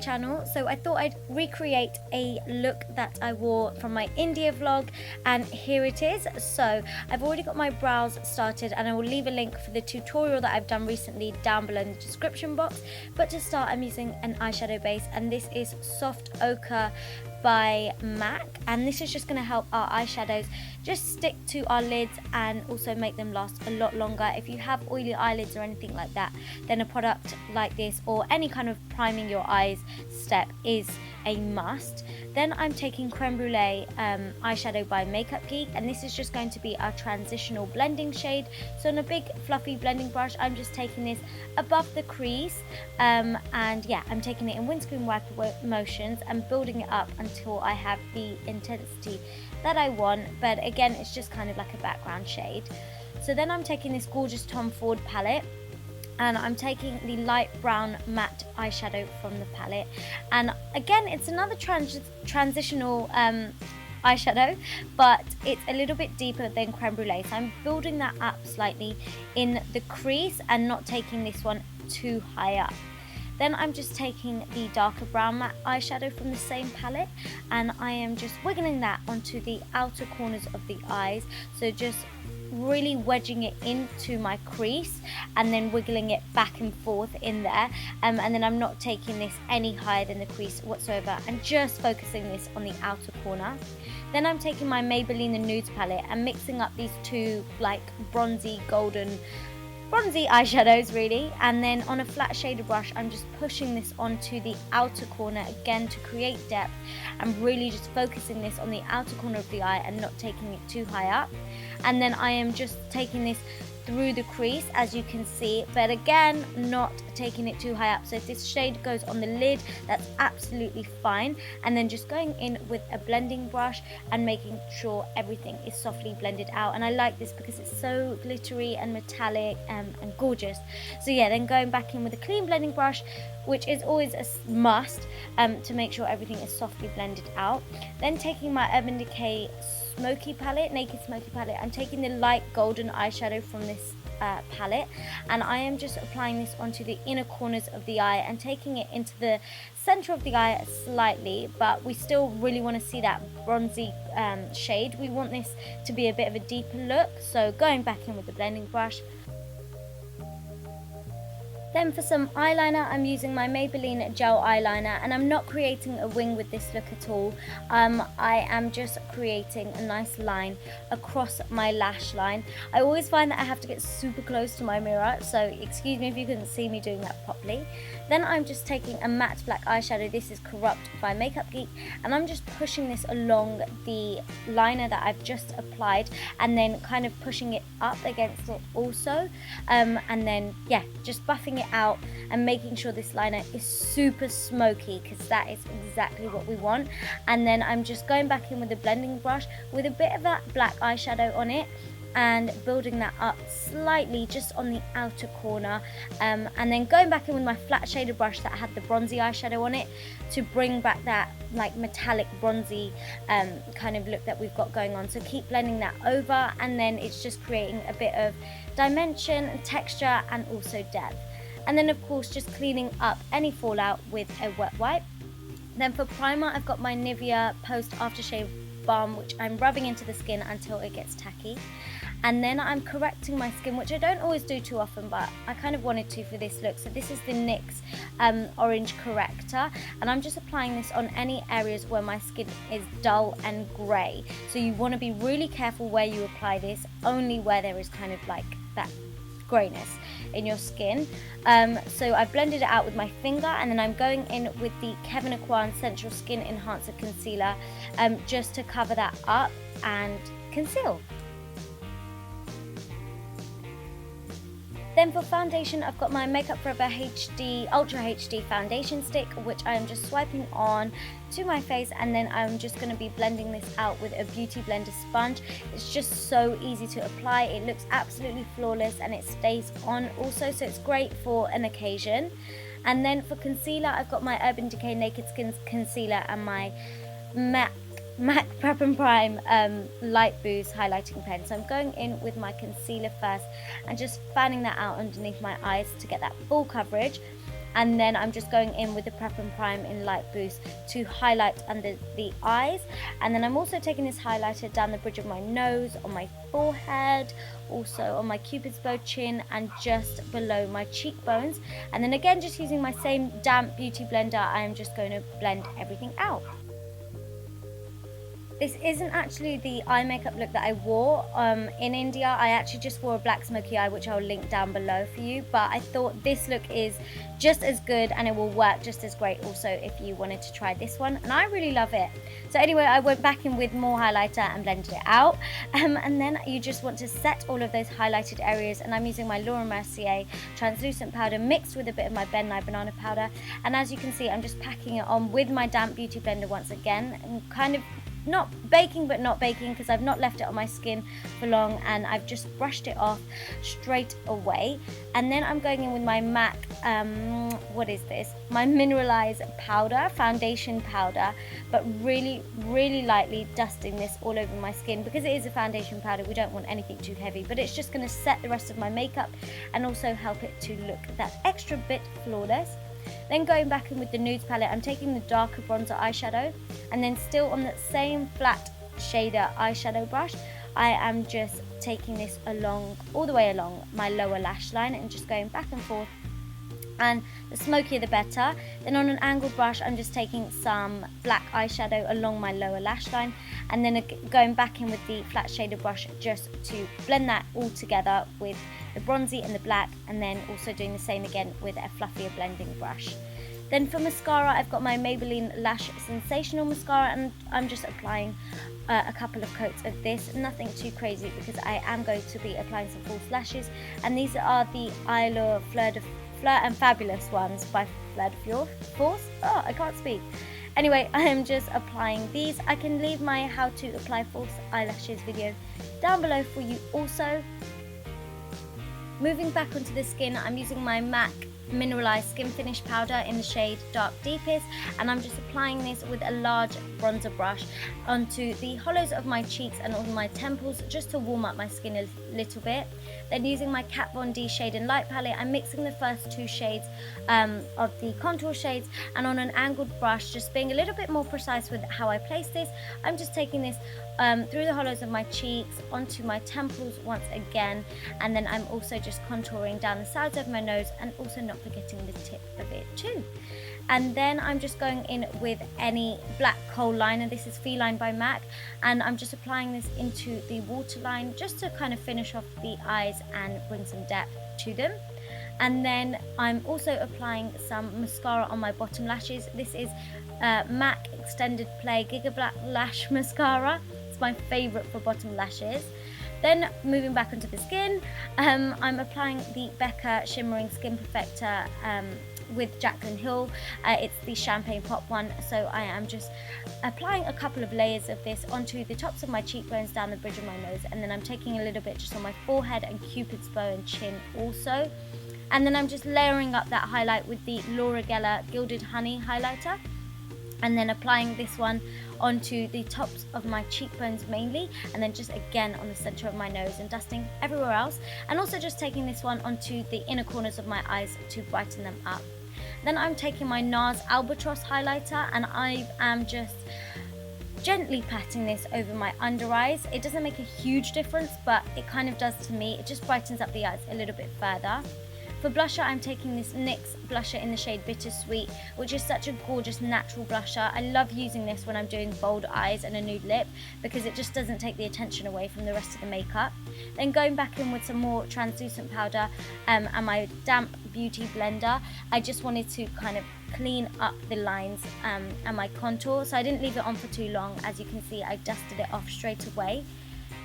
channel, so I thought I'd recreate a look that I wore from my India vlog, and here it is. So I've already got my brows started, and I will leave a link for the tutorial that I've done recently down below in the description box. But to start, I'm using an eyeshadow base, and this is Soft Ochre by MAC, and this is just going to help our eyeshadows just stick to our lids and also make them last a lot longer. If you have oily eyelids or anything like that, then a product like this or any kind of priming your eyes step is a must. Then I'm taking Creme Brulee eyeshadow by Makeup Geek, and this is just going to be our transitional blending shade. So on a big fluffy blending brush, I'm just taking this above the crease, and yeah, I'm taking it in windscreen wiper motions and building it up until I have the intensity that I want, but again, it's just kind of like a background shade. So then I'm taking this gorgeous Tom Ford palette, and I'm taking the light brown matte eyeshadow from the palette, and again, it's another transitional eyeshadow, but it's a little bit deeper than Creme Brulee, so I'm building that up slightly in the crease and not taking this one too high up. Then I'm just taking the darker brown matte eyeshadow from the same palette, and I am just wiggling that onto the outer corners of the eyes, so just really wedging it into my crease and then wiggling it back and forth in there, and then I'm not taking this any higher than the crease whatsoever, and just focusing this on the outer corner. Then I'm taking my Maybelline the Nudes palette and mixing up these two like bronzy eyeshadows really, and then on a flat shader brush I'm just pushing this onto the outer corner again to create depth, and really just focusing this on the outer corner of the eye and not taking it too high up. And then I am just taking this through the crease, as you can see, but again, not taking it too high up. So if this shade goes on the lid, that's absolutely fine, and then just going in with a blending brush and making sure everything is softly blended out. And I like this because it's so glittery and metallic and gorgeous. So yeah, then going back in with a clean blending brush, which is always a must, to make sure everything is softly blended out. Then taking my Urban Decay Smoky palette, Naked Smoky palette, I'm taking the light golden eyeshadow from this palette, and I am just applying this onto the inner corners of the eye and taking it into the center of the eye slightly, but we still really want to see that bronzy shade. We want this to be a bit of a deeper look, so going back in with the blending brush. Then for some eyeliner, I'm using my Maybelline gel eyeliner, and I'm not creating a wing with this look at all. I am just creating a nice line across my lash line. I always find that I have to get super close to my mirror, so excuse me if you couldn't see me doing that properly. Then I'm just taking a matte black eyeshadow. This is Corrupt by Makeup Geek, and I'm just pushing this along the liner that I've just applied, and then kind of pushing it up against it also, and then yeah, just buffing it out and making sure this liner is super smoky, because that is exactly what we want. And then I'm just going back in with a blending brush with a bit of that black eyeshadow on it and building that up slightly just on the outer corner, and then going back in with my flat shader brush that had the bronzy eyeshadow on it to bring back that like metallic bronzy kind of look that we've got going on. So keep blending that over, and then it's just creating a bit of dimension and texture and also depth. And then of course just cleaning up any fallout with a wet wipe. Then for primer, I've got my Nivea Post Aftershave Balm, which I'm rubbing into the skin until it gets tacky. And then I'm correcting my skin, which I don't always do too often, but I kind of wanted to for this look. So this is the NYX Orange Corrector, and I'm just applying this on any areas where my skin is dull and grey. So you want to be really careful where you apply this, only where there is kind of like that greyness in your skin. So I blended it out with my finger, and then I'm going in with the Kevyn Aucoin Sensual Skin Enhancer Concealer, just to cover that up and conceal. Then for foundation, I've got my Makeup Forever HD Ultra HD foundation stick, which I am just swiping on to my face, and then I'm just going to be blending this out with a Beauty Blender sponge. It's just so easy to apply. It looks absolutely flawless, and it stays on also, so it's great for an occasion. And then for concealer, I've got my Urban Decay Naked Skin Concealer and my MAC Prep and Prime Light Boost highlighting pen. So I'm going in with my concealer first and just fanning that out underneath my eyes to get that full coverage. and then I'm just going in with the Prep and Prime in Light Boost to highlight under the eyes. And then I'm also taking this highlighter down the bridge of my nose, on my forehead, also on my cupid's bow, chin, and just below my cheekbones. And then again, just using my same damp beauty blender, I'm just going to blend everything out. This isn't actually the eye makeup look that I wore in India. I actually just wore a black smoky eye, which I'll link down below for you. But I thought this look is just as good and it will work just as great also if you wanted to try this one. And I really love it. So anyway, I went back in with more highlighter and blended it out. And then you just want to set all of those highlighted areas. And I'm using my Laura Mercier translucent powder mixed with a bit of my Nye Banana Powder. And as you can see, I'm just packing it on with my damp beauty blender once again, and kind of not baking but not baking, because I've not left it on my skin for long, and I've just brushed it off straight away. And then I'm going in with my MAC, what is this? My Mineralize powder, foundation powder, but really lightly dusting this all over my skin. Because it is a foundation powder, we don't want anything too heavy, but it's just going to set the rest of my makeup and also help it to look that extra bit flawless. Then going back in with the Nudes palette, I'm taking the darker bronzer eyeshadow, and then still on that same flat shader eyeshadow brush, I am just taking this along, all the way along my lower lash line, and just going back and forth. And the smokier the better. Then on an angled brush, I'm just taking some black eyeshadow along my lower lash line, and then going back in with the flat shader brush just to blend that all together with the bronzy and the black, and then also doing the same again with a fluffier blending brush. Then for mascara, I've got my Maybelline Lash Sensational mascara, and I'm just applying a couple of coats of this, nothing too crazy because I am going to be applying some false lashes, and these are the Eylure Fleur and Fabulous ones by Fleur de Force. Oh, I can't speak. Anyway, I am just applying these. I can leave my how to apply false eyelashes video down below for you also. Moving back onto the skin, I'm using my MAC Mineralize Skin Finish Powder in the shade Dark Deepest, and I'm just applying this with a large bronzer brush onto the hollows of my cheeks and on my temples, just to warm up my skin a little bit. Then using my Kat Von D Shade and Light palette, I'm mixing the first two shades of the contour shades, and on an angled brush, just being a little bit more precise with how I place this, I'm just taking this through the hollows of my cheeks onto my temples once again, and then I'm also just contouring down the sides of my nose, and also not forgetting the tip of it too. And then I'm just going in with any black Kohl liner. This is Feline by MAC, and I'm just applying this into the waterline just to kind of finish off the eyes and bring some depth to them. And then I'm also applying some mascara on my bottom lashes. This is MAC Extended Play Gigablack Lash Mascara. It's my favourite for bottom lashes. Then moving back onto the skin, I'm applying the Becca Shimmering Skin Perfector with Jaclyn Hill. It's the Champagne Pop one, so I am just applying a couple of layers of this onto the tops of my cheekbones, down the bridge of my nose, and then I'm taking a little bit just on my forehead and cupid's bow and chin also. And then I'm just layering up that highlight with the Laura Geller Gilded Honey highlighter, and then applying this one onto the tops of my cheekbones mainly, and then just again on the center of my nose and dusting everywhere else, and also just taking this one onto the inner corners of my eyes to brighten them up. Then I'm taking my Nars Albatross highlighter, and I am just gently patting this over my under eyes. It doesn't make a huge difference, but it kind of does to me. It just brightens up the eyes a little bit further. For blusher, I'm taking this NYX blusher in the shade Bittersweet, which is such a gorgeous natural blusher. I love using this when I'm doing bold eyes and a nude lip, because it just doesn't take the attention away from the rest of the makeup. Then going back in with some more translucent powder and my damp beauty blender, I just wanted to kind of clean up the lines and my contour, so I didn't leave it on for too long. As you can see, I dusted it off straight away.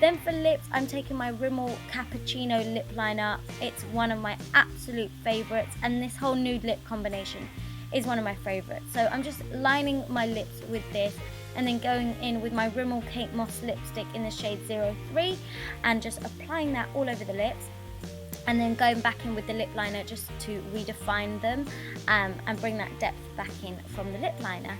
Then for lips, I'm taking my Rimmel Cappuccino lip liner. It's one of my absolute favorites, and this whole nude lip combination is one of my favorites. So I'm just lining my lips with this, and then going in with my Rimmel Kate Moss lipstick in the shade 03, and just applying that all over the lips, and then going back in with the lip liner just to redefine them and bring that depth back in from the lip liner.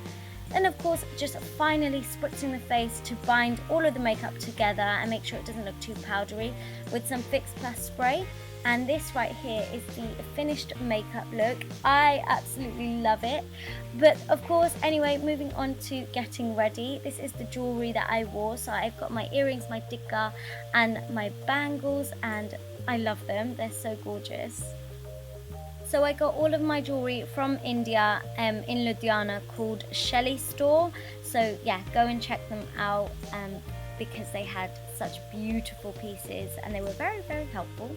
Then of course just finally spritzing the face to bind all of the makeup together and make sure it doesn't look too powdery with some Fix Plus spray. And this right here is the finished makeup look. I absolutely love it. But of course, anyway, moving on to getting ready. This is the jewellery that I wore. So I've got my earrings, my tikka and my bangles, and I love them. They're so gorgeous. So I got all of my jewellery from India in Ludhiana called Shelly Store. So yeah, go and check them out because they had such beautiful pieces and they were very, very helpful.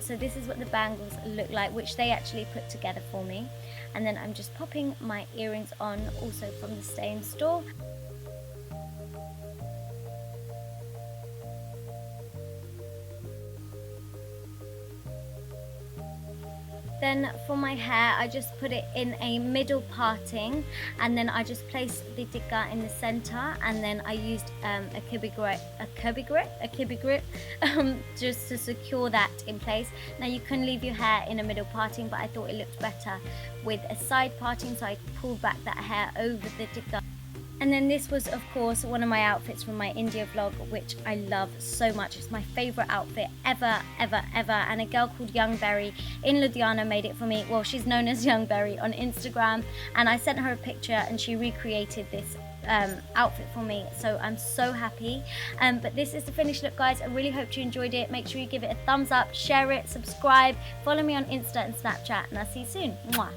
So this is what the bangles look like, which they actually put together for me. And then I'm just popping my earrings on, also from the same store. Then for my hair, I just put it in a middle parting, and then I just placed the tikka in the center, and then I used a kibi grip just to secure that in place. Now you can leave your hair in a middle parting, but I thought it looked better with a side parting, so I pulled back that hair over the tikka. And then this was of course one of my outfits from my India vlog, which I love so much. It's my favourite outfit ever. And a girl called Young Berry in Ludhiana made it for me. Well, she's known as Young Berry on Instagram, and I sent her a picture and she recreated this outfit for me, so I'm so happy. But this is the finished look, guys. I really hope you enjoyed it. Make sure you give it a thumbs up, share it, subscribe, follow me on Insta and Snapchat, and I'll see you soon. Mwah.